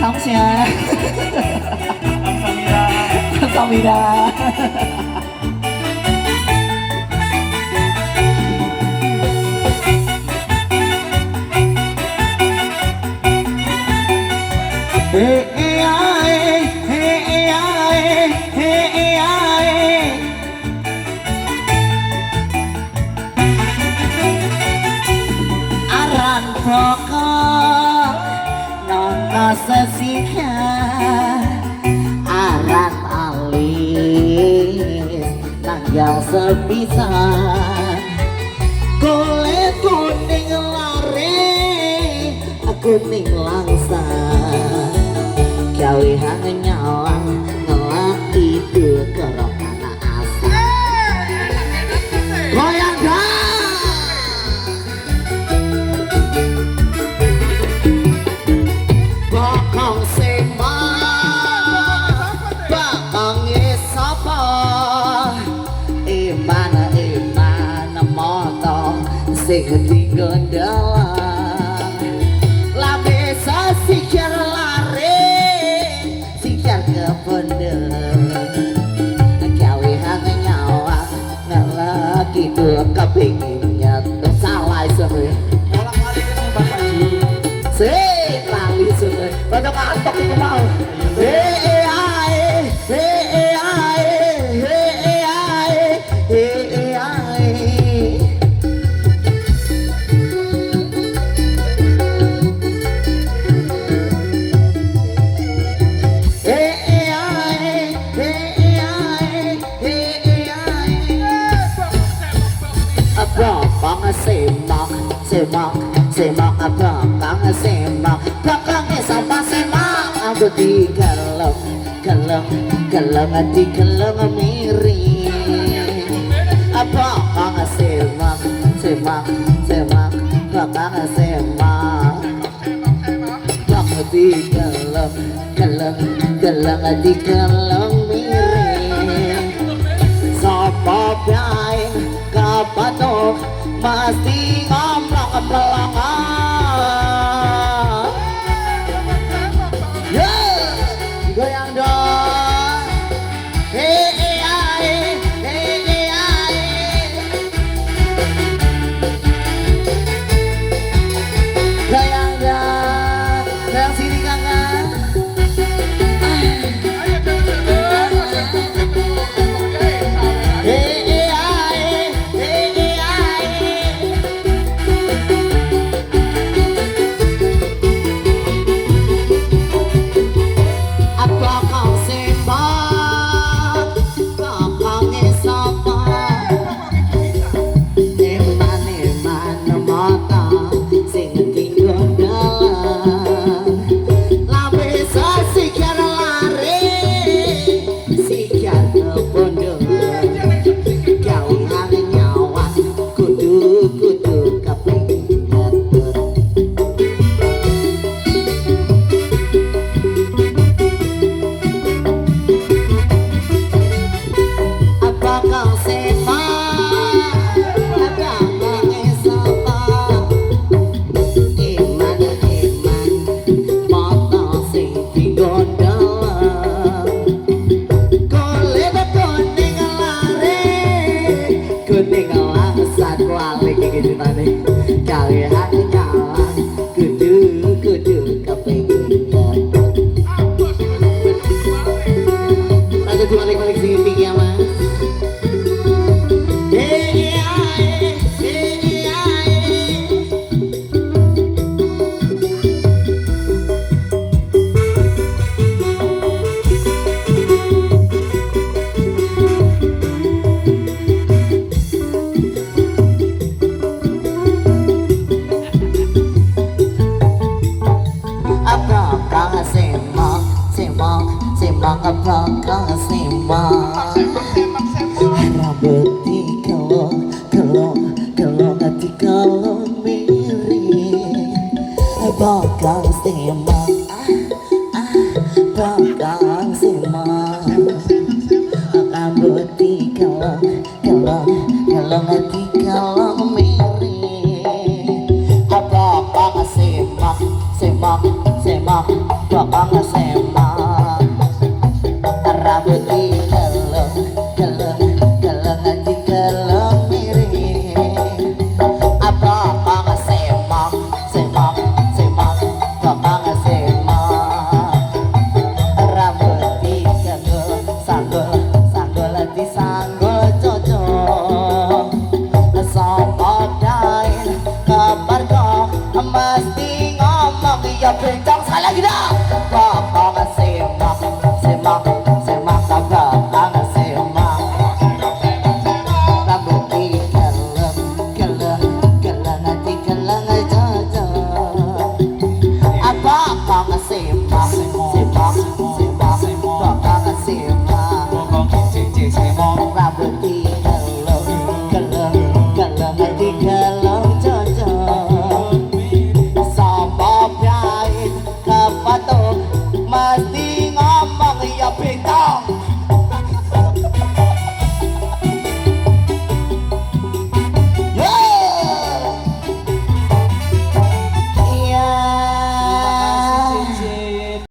감사합니다. 감사합니다. Aran pokok nono sesika aran alis nanggau sepisan kulit kuning lari kuning langsat gawe hang nyawang ngelak itu kerok anak asal goyang dah bakang semak bakang isapa iman moto sing tinggal dalam lame sasikir gawe hang nyawa ngelak itu kepinginnya salah semua sih lali semua pada kantok itu mau semak bakang semak bakangnya sama semak aku di geleng di geleng miring bakang semak bakang semak bakang di geleng di geleng miring sapa bae kapato mesti ngomong pelangan goyang dong goyang dong goyang sini kakak balik-balik sini tinggi ya mas bakal semak rabeti kalau hati kalau miring bakal semak rabeti kalau hati kalau miring bakal semak bakal ngesema